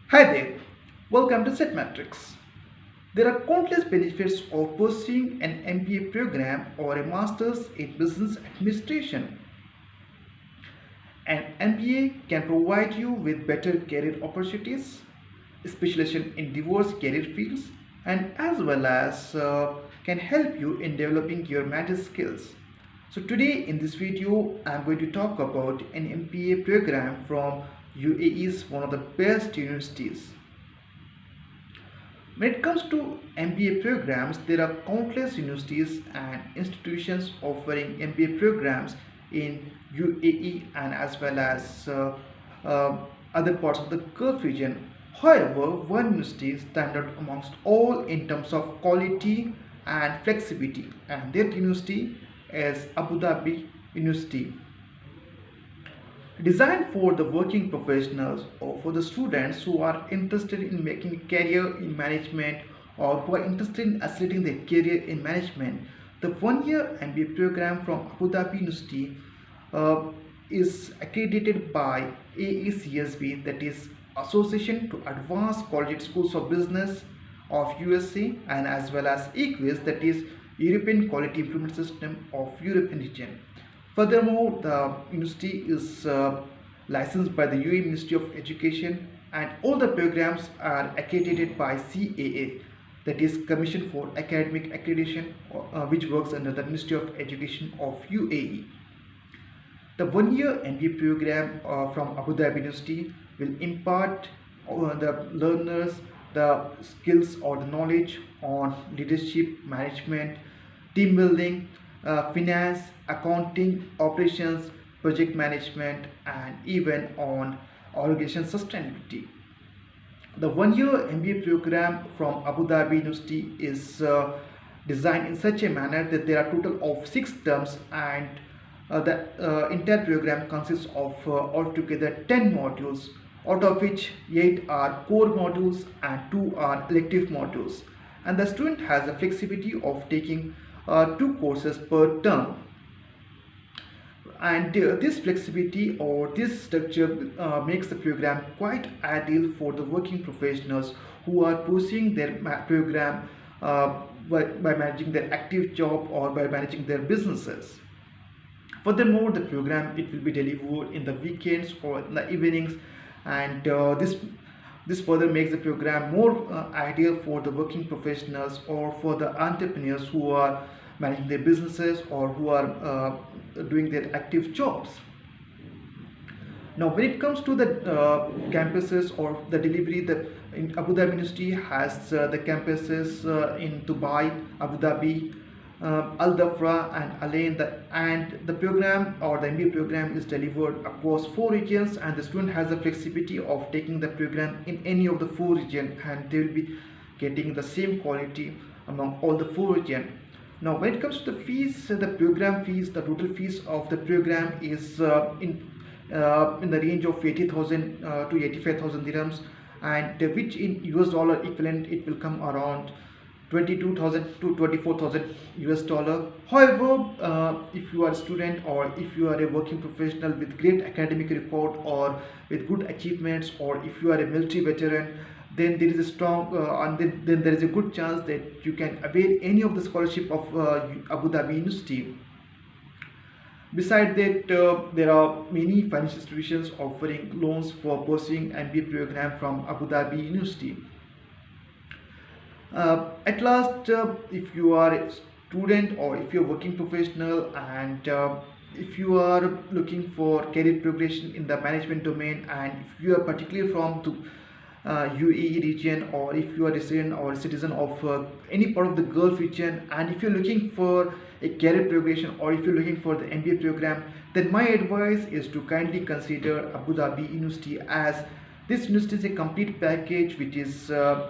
Hi there, welcome to Set Matrix. There are countless benefits of pursuing an MBA program or a master's in business administration. An MBA can provide you with better career opportunities, specialization in diverse career fields, and as well as can help you in developing your matter skills. So today in this video, I'm going to talk about an MBA program from UAE's one of the best universities. When it comes to MBA programs, there are countless universities and institutions offering MBA programs in UAE and as well as other parts of the Gulf region. However, one university stands out amongst all in terms of quality and flexibility, and that university is Abu Dhabi University, designed for the working professionals or for the students who are interested in making a career in management or who are interested in accelerating their career in management. The one-year MBA program from Abu Dhabi University uh, is accredited by AACSB, that is Association to Advanced Collegiate Schools of Business of USA, and as well as EQUIS, that is European Quality Improvement System of European region. Furthermore, the university is licensed by the UAE Ministry of Education, and all the programs are accredited by CAA, that is Commission for Academic Accreditation, which works under the Ministry of Education of UAE. The one-year MBA program from Abu Dhabi University will impart the learners the skills or the knowledge on leadership, management, team building, finance, accounting, operations, project management, and even on organization sustainability. The one-year MBA program from Abu Dhabi University is designed in such a manner that there are total of 6 terms, and the entire program consists of altogether 10 modules, out of which 8 are core modules and 2 are elective modules. And the student has the flexibility of taking 2 courses per term, and this flexibility or this structure makes the program quite ideal for the working professionals who are pursuing their program by managing their active job or by managing their businesses. Furthermore, the program it will be delivered in the weekends or in the evenings, and this further makes the program more ideal for the working professionals or for the entrepreneurs who are managing their businesses or who are doing their active jobs. Now, when it comes to the campuses or the delivery, the in Abu Dhabi University has the campuses in Dubai, Abu Dhabi, Al Dhafra, and Al Ain. And the program or the MBA program is delivered across 4 regions, and the student has the flexibility of taking the program in any of the 4 regions, and they will be getting the same quality among all the 4 regions. Now, when it comes to the fees, the program fees, the total fees of the program is in the range of 80,000 to 85,000 dirhams, and which in US dollar equivalent it will come around 22,000 to 24,000 US dollar. However, if you are a student or if you are a working professional with great academic record or with good achievements, or if you are a military veteran, then there is a strong and then there is a good chance that you can avail any of the scholarship of Abu Dhabi University. Besides that, there are many financial institutions offering loans for pursuing MBA program from Abu Dhabi University. At last, if you are a student or if you're a working professional, and if you are looking for career progression in the management domain, and if you are particularly from the UAE region, or if you are a resident or a citizen of any part of the Gulf region, and if you're looking for a career progression or if you're looking for the MBA program, then my advice is to kindly consider Abu Dhabi University, as this university is a complete package, which is the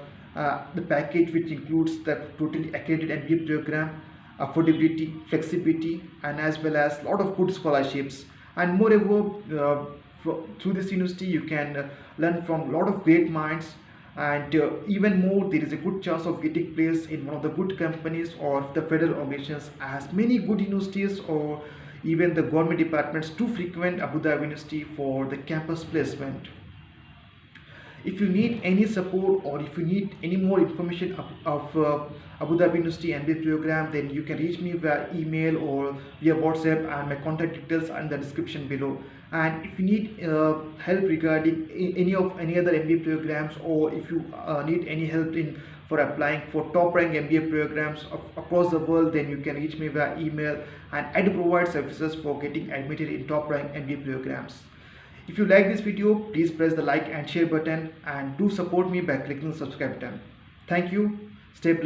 package which includes the totally accredited MBA program, affordability, flexibility, and as well as a lot of good scholarships. And moreover, through this university you can learn from a lot of great minds, and even more, there is a good chance of getting placed in one of the good companies or the federal organizations, as many good universities or even the government departments do frequent Abu Dhabi University for the campus placement. If you need any support or if you need any more information of Abu Dhabi University MBA program, then you can reach me via email or via WhatsApp, and my contact details are in the description below. And if you need help regarding any other MBA programs, or if you need any help in for applying for top rank MBA programs across the world, then you can reach me via email, and I do provide services for getting admitted in top rank MBA programs. If you like this video, please press the like and share button, and do support me by clicking the subscribe button. Thank you. Stay blessed.